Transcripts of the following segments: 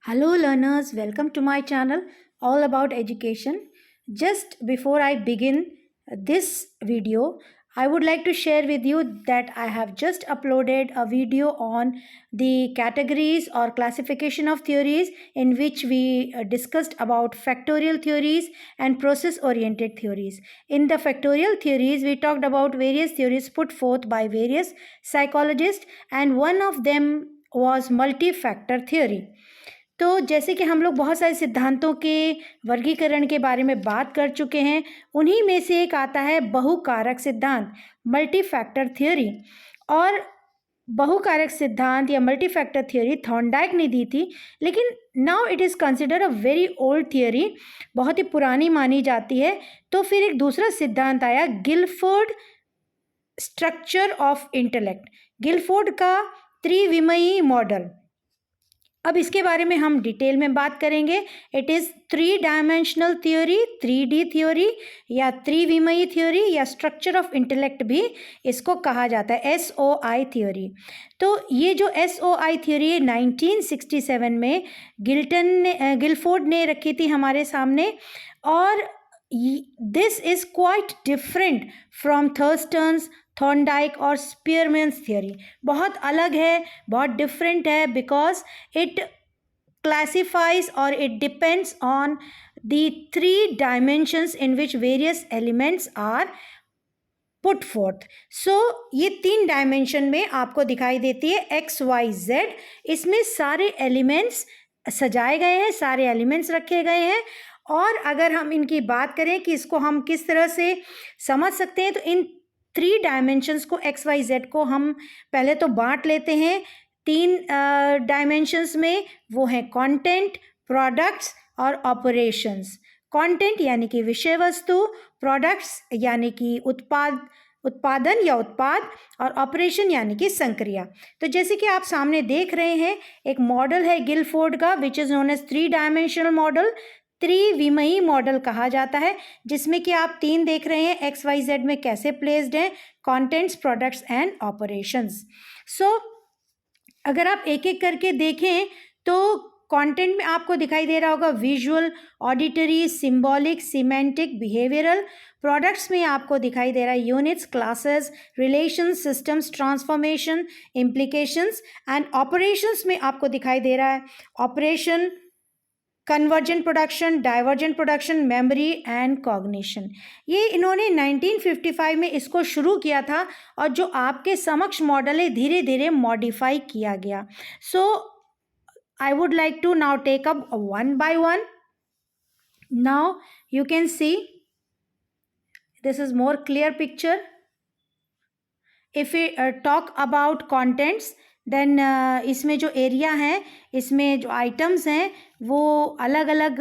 Hello learners, welcome to my channel all about education. Just before I begin this video, I would like to share with you that I have just uploaded a video on the categories or classification of theories in which we discussed about factorial theories and process oriented theories. In the factorial theories, we talked about various theories put forth by various psychologists, and one of them was multi-factor theory. तो जैसे कि हम लोग बहुत सारे सिद्धांतों के वर्गीकरण के बारे में बात कर चुके हैं, उन्हीं में से एक आता है बहुकारक सिद्धांत, मल्टी फैक्टर थ्योरी। और बहुकारक सिद्धांत या मल्टी फैक्टर थ्योरी थॉर्नडाइक ने दी थी, लेकिन now it is consider a very old theory, बहुत ही पुरानी मानी जाती है। तो फिर एक दूसरा सिद्धांत आया, Guilford structure of intellect, Guilford का त्रिविमयी मॉडल। अब इसके बारे में हम डिटेल में बात करेंगे। It is 3 dimensional theory, 3D theory या त्रिविमयी थ्योरी या स्ट्रक्चर ऑफ इंटेलेक्ट भी इसको कहा जाता है, SOI थ्योरी। तो ये जो SOI थ्योरी 1967 में गिलफोर्ड ने रखी थी हमारे सामने, और this is quite different from Thurstone's, Thorndike और स्पीयरमैन्स थ्योरी। बहुत अलग है, बहुत डिफरेंट है, बिकॉज इट क्लासिफाइज और it depends on the 3 dimensions in which various elements are put forth. So ये 3 डायमेंशन में आपको दिखाई देती है XYZ। इसमें सारे एलिमेंट्स सजाए गए हैं, सारे एलिमेंट्स रखे गए हैं। और अगर हम इनकी बात करें कि इसको हम किस तरह से समझ सकते हैं, तो इन 3 डायमेंशंस को XYZ को हम पहले तो बांट लेते हैं 3 डायमेंशंस में। वो हैं कंटेंट, प्रोडक्ट्स और ऑपरेशंस। कंटेंट यानी कि विषय वस्तु, प्रोडक्ट्स यानी कि उत्पादन या उत्पाद, और ऑपरेशन यानी कि संक्रिया। तो जैसे कि आप सामने देख रहे हैं, एक मॉडल है गिलफोर्ड का, which is known as 3 dimensional model, त्रिविमयी मॉडल कहा जाता है, जिसमें कि आप 3 देख रहे हैं XYZ में कैसे प्लेस्ड हैं, कंटेंट्स, प्रोडक्ट्स एंड ऑपरेशंस। सो अगर आप एक एक करके देखें तो कंटेंट में आपको दिखाई दे रहा होगा visual, auditory, symbolic, semantic, behavioural. Products में आपको दिखाई दे रहा है units, classes, relations, systems, transformation, implications. And operations में आपको दिखाई दे रहा है operation, convergent production, divergent production, memory and cognition. ये इन्होंने 1955 में इसको शुरू किया था, और जो आपके समक्ष मॉडल है धीरे धीरे मॉडिफाई किया गया। So I would like to now take up one by one. Now you can see this is more clear picture. If you talk about contents, then इसमें जो एरिया है, इसमें जो आइटम्स हैं, वो अलग अलग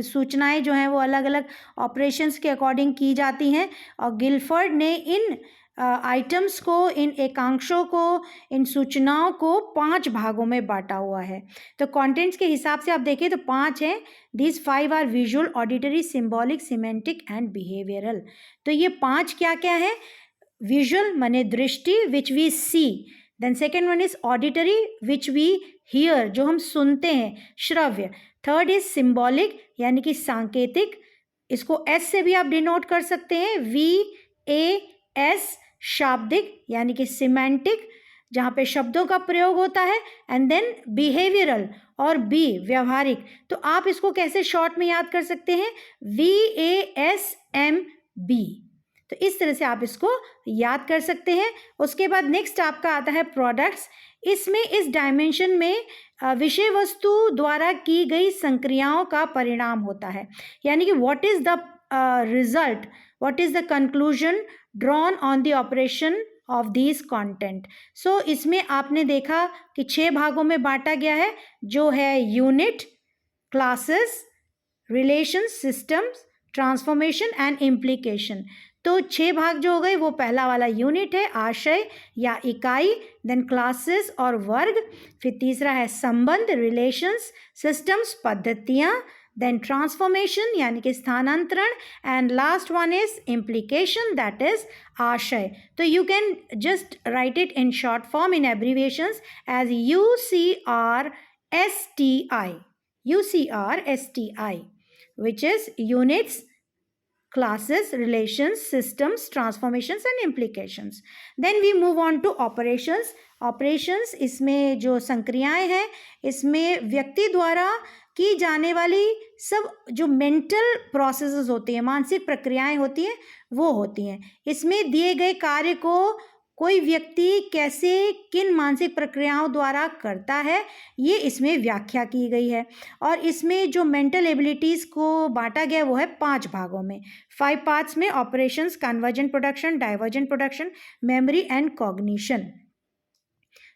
सूचनाएं जो हैं वो अलग अलग ऑपरेशंस के अकॉर्डिंग की जाती हैं। और गिलफोर्ड ने इन आइटम्स को, इन एकांशों को, इन सूचनाओं को 5 भागों में बांटा हुआ है। तो कंटेंट्स के हिसाब से आप देखें तो 5 हैं। These 5 are visual, auditory, symbolic, semantic and behavioural. तो ये 5 क्या क्या है? विजुअल माने दृष्टि, which we see. Then second one is auditory, which we hear, जो हम सुनते हैं, श्रव्य। थर्ड इज सिंबॉलिक यानी कि सांकेतिक, इसको S से भी आप डिनोट कर सकते हैं, VAS। शाब्दिक यानी कि सिमेंटिक, जहाँ पे शब्दों का प्रयोग होता है। एंड देन बिहेवियरल और B व्यवहारिक। तो आप इसको कैसे शॉर्ट में याद कर सकते हैं? VASMB। तो इस तरह से आप इसको याद कर सकते हैं। उसके बाद नेक्स्ट आपका आता है प्रोडक्ट्स। इसमें इस डायमेंशन में विषय वस्तु द्वारा की गई संक्रियाओं का परिणाम होता है, यानी कि what is the result, what is the conclusion drawn on the operation of this content. So इसमें आपने देखा कि 6 भागों में बांटा गया है, जो है unit, classes, relations, systems, transformation and implication. तो 6 भाग जो हो गए, वो पहला वाला यूनिट है, आशय या इकाई, देन क्लासेस और वर्ग, फिर तीसरा है संबंध, रिलेशंस, सिस्टम्स, पद्धतियाँ, देन ट्रांसफॉर्मेशन यानी कि स्थानांतरण, and last one is implication, that is आशय. तो you can just write it in short form in abbreviations as UCR, STI, UCR-STI, which is units, classes, relations, systems, transformations and implications. Then we move on to operations. Operations, इसमें जो संक्रियाएं हैं, इसमें व्यक्ति द्वारा की जाने वाली सब जो मेंटल प्रोसेसेस होती हैं, मानसिक प्रक्रियाएं होती हैं, वो होती हैं. इसमें दिए गए कार्य को कोई व्यक्ति कैसे किन मानसिक प्रक्रियाओं द्वारा करता है, ये इसमें व्याख्या की गई है. और इसमें जो मेंटल एबिलिटीज़ को बांटा गया वो है 5 भागों में, 5 पार्ट्स में. Operations, convergent production, divergent production, memory and cognition.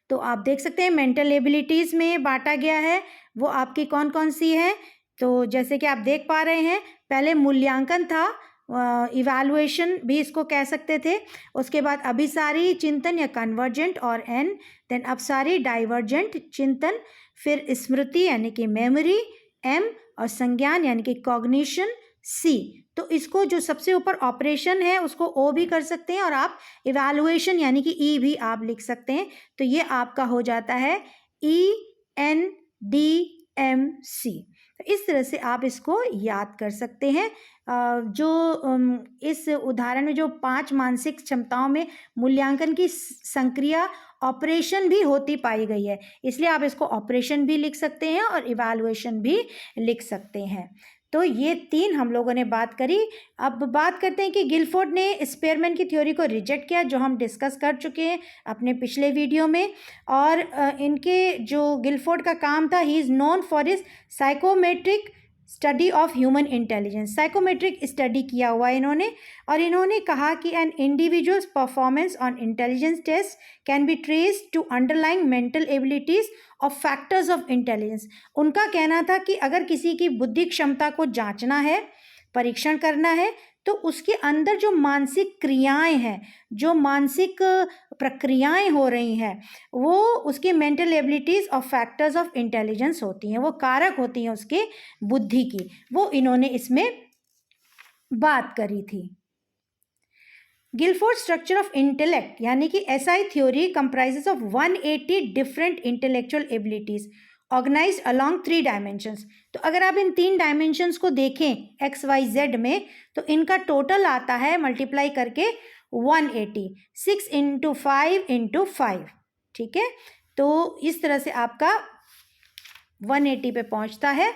तो आप देख सकते हैं मेंटल एबिलिटीज़ में बांटा गया है, वो आपकी कौन कौन सी है. तो जैसे कि आप देख पा रहे हैं, पहले मूल्यांकन था, इवैल्यूएशन भी इसको कह सकते थे. उसके बाद अभिसारी चिंतन या कन्वर्जेंट और एन, देन अपसारी डाइवर्जेंट चिंतन, फिर स्मृति यानी कि मेमोरी एम, और संज्ञान यानी कि कॉग्निशन सी. तो इसको जो सबसे ऊपर ऑपरेशन है उसको ओ भी कर सकते हैं, और आप इवैल्यूएशन यानी कि ई भी आप लिख सकते हैं. तो ये आपका हो जाता है ENDMC. तो इस तरह से आप इसको याद कर सकते हैं. जो इस उदाहरण में जो 5 मानसिक क्षमताओं में मूल्यांकन की संक्रिया ऑपरेशन भी होती पाई गई है, इसलिए आप इसको ऑपरेशन भी लिख सकते हैं और इवैल्यूएशन भी लिख सकते हैं. तो ये 3 हम लोगों ने बात करी. अब बात करते हैं कि गिलफोर्ड ने स्पेयरमैन की थ्योरी को रिजेक्ट किया, जो हम डिस्कस कर चुके हैं अपने पिछले वीडियो में. और इनके जो गिलफोर्ड का काम था, he is known for his psychometric study of human intelligence. Psychometric study किया हुआ है इन्होंने, और इन्होंने कहा कि an individual's performance on intelligence test can be traced to underlying mental abilities of factors of intelligence. उनका कहना था कि अगर किसी की बुद्धि क्षमता को जांचना है, परीक्षण करना है, तो उसके अंदर जो मानसिक क्रियाएं हैं, जो मानसिक प्रक्रियाएं हो रही हैं, वो उसकी मेंटल एबिलिटीज़ और फैक्टर्स ऑफ इंटेलिजेंस होती हैं, वो कारक होती हैं उसके बुद्धि की. वो इन्होंने इसमें बात करी थी. गिलफोर्ड स्ट्रक्चर ऑफ इंटेलेक्ट यानी कि SI theory comprises of 180 different intellectual abilities organised along 3 dimensions. तो अगर आप इन 3 डायमेंशंस को देखें XYZ में, तो इनका टोटल आता है मल्टीप्लाई करके 180, 6 × 5 × 5. ठीक है, तो इस तरह से आपका 180 पे पहुंचता है,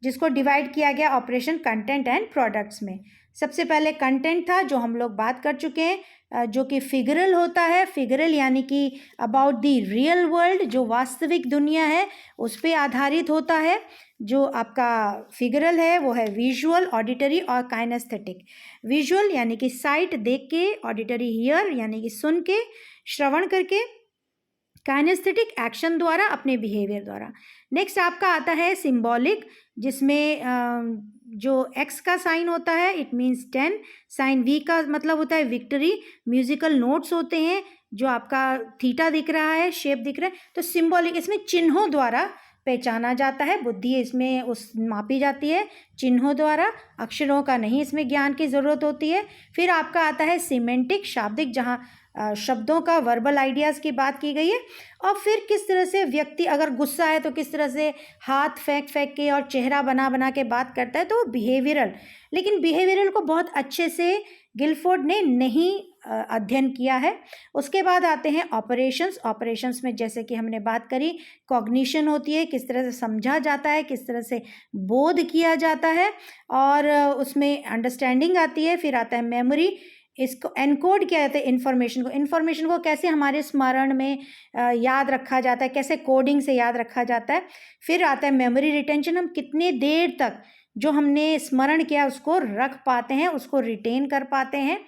जिसको डिवाइड किया गया ऑपरेशन, कंटेंट एंड प्रोडक्ट्स में. सबसे पहले कंटेंट था, जो हम लोग बात कर चुके हैं, जो कि फिगरल होता है. फिगरल यानी कि अबाउट द रियल वर्ल्ड, जो वास्तविक दुनिया है उस पर आधारित होता है. जो आपका फिगरल है वो है विजुअल, ऑडिटरी और काइनेस्थेटिक. विजुअल यानी कि साइट, देख के, ऑडिटरी हियर यानी कि सुन के, श्रवण करके, काइनेस्थेटिक एक्शन द्वारा, अपने बिहेवियर द्वारा. नेक्स्ट आपका आता है सिंबॉलिक, जिसमें जो X का साइन होता है इट मीन्स 10, साइन V का मतलब होता है विक्ट्री, म्यूजिकल नोट्स होते हैं, जो आपका थीटा दिख रहा है, शेप दिख रहा है. तो सिंबॉलिक, इसमें चिन्हों द्वारा पहचाना जाता है, बुद्धि इसमें उस मापी जाती है चिन्हों द्वारा, अक्षरों का नहीं इसमें ज्ञान की ज़रूरत होती है. फिर आपका आता है सिमेंटिक, शाब्दिक, जहाँ शब्दों का, वर्बल आइडियाज़ की बात की गई है. और फिर किस तरह से व्यक्ति अगर गुस्सा है तो किस तरह से हाथ फेंक फेंक के और चेहरा बना बना के बात करता है, तो बिहेवियरल. लेकिन बिहेवियरल को बहुत अच्छे से गिलफोर्ड ने नहीं अध्ययन किया है. उसके बाद आते हैं ऑपरेशंस. ऑपरेशंस में जैसे कि हमने बात करी, कॉग्निशन होती है, किस तरह से समझा जाता है, किस तरह से बोध किया जाता है, और उसमें अंडरस्टैंडिंग आती है. फिर आता है मेमोरी, इसको एनकोड किया जाता है इन्फॉर्मेशन को कैसे हमारे स्मरण में याद रखा जाता है, कैसे कोडिंग से याद रखा जाता है. फिर आता है मेमोरी रिटेंशन, हम कितने देर तक जो हमने स्मरण किया उसको रख पाते हैं, उसको रिटेन कर पाते हैं.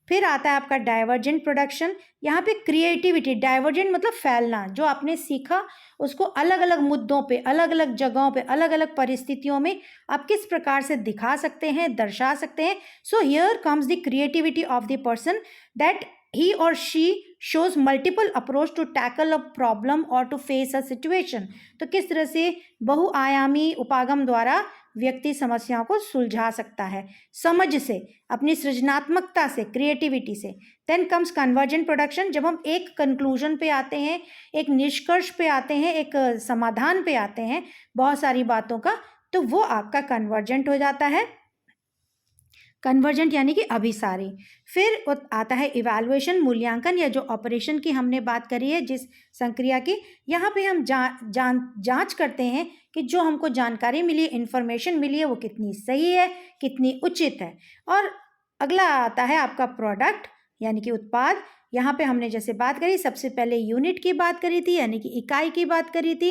फिर आता है आपका डाइवर्जेंट प्रोडक्शन. यहाँ पे क्रिएटिविटी, डाइवर्जेंट मतलब फैलना, जो आपने सीखा उसको अलग अलग मुद्दों पे, अलग अलग जगहों पे, अलग अलग परिस्थितियों में आप किस प्रकार से दिखा सकते हैं, दर्शा सकते हैं. So here comes the creativity of the person that he or she shows multiple approach to tackle a problem or to face a situation। तो किस तरह से बहुआयामी उपागम द्वारा व्यक्ति समस्याओं को सुलझा सकता है, समझ से, अपनी सृजनात्मकता से, क्रिएटिविटी से। देन कम्स कन्वर्जेंट प्रोडक्शन, जब हम एक कंक्लूजन पे आते हैं, एक निष्कर्ष पे आते हैं, एक समाधान पे आते हैं बहुत सारी बातों का, तो वो आपका कन्वर्जेंट हो जाता है। कन्वर्जेंट यानी कि अभिसारी। फिर आता है इवैल्यूएशन, मूल्यांकन, या जो ऑपरेशन की हमने बात करी है जिस संक्रिया की, यहाँ पे हम जांच करते हैं कि जो हमको जानकारी मिली है, इंफॉर्मेशन मिली है, वो कितनी सही है, कितनी उचित है। और अगला आता है आपका प्रोडक्ट यानी कि उत्पाद। यहाँ पे हमने जैसे बात करी, सबसे पहले यूनिट की बात करी थी यानी कि इकाई की बात करी थी।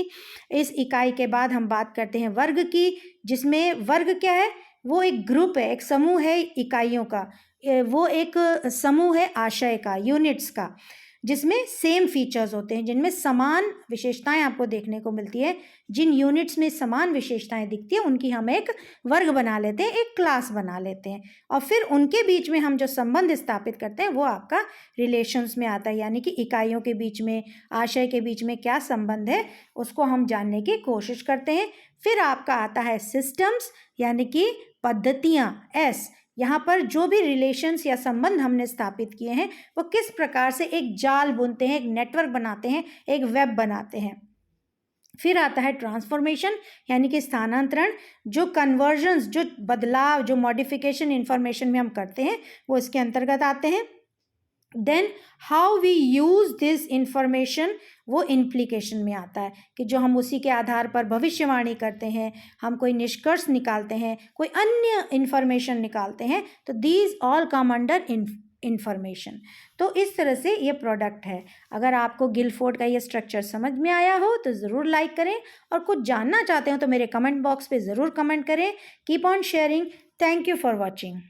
इस इकाई के बाद हम बात करते हैं वर्ग की, जिसमें वर्ग क्या है, वो एक ग्रुप है, एक समूह है इकाइयों का, वो एक समूह है आशय का, यूनिट्स का, जिसमें सेम फीचर्स होते हैं, जिनमें समान विशेषताएं आपको देखने को मिलती है। जिन यूनिट्स में समान विशेषताएं दिखती है उनकी हम एक वर्ग बना लेते हैं, एक क्लास बना लेते हैं, और फिर उनके बीच में हम जो संबंध स्थापित करते हैं वो आपका रिलेशंस में आता है, यानी कि इकाइयों के बीच में, आशय के बीच में क्या संबंध है उसको हम जानने की कोशिश करते हैं। फिर आपका आता है सिस्टम्स यानी कि पद्धतियाँ, एस। यहाँ पर जो भी रिलेशंस या संबंध हमने स्थापित किए हैं वो किस प्रकार से एक जाल बुनते हैं, एक नेटवर्क बनाते हैं, एक वेब बनाते हैं। फिर आता है ट्रांसफॉर्मेशन यानी कि स्थानांतरण, जो कन्वर्जन्स, जो बदलाव, जो मॉडिफिकेशन इंफॉर्मेशन में हम करते हैं वो इसके अंतर्गत आते हैं। Then how we use this information, वो इम्प्लीकेशन में आता है कि जो हम उसी के आधार पर भविष्यवाणी करते हैं, हम कोई निष्कर्ष निकालते हैं, कोई अन्य इंफॉर्मेशन निकालते हैं, तो these all come under information. तो इस तरह से ये प्रोडक्ट है। अगर आपको गिलफोर्ड का ये स्ट्रक्चर समझ में आया हो तो ज़रूर लाइक करें, और कुछ जानना चाहते हो तो मेरे कमेंट बॉक्स पे ज़रूर कमेंट करें। Keep on sharing. Thank you for watching.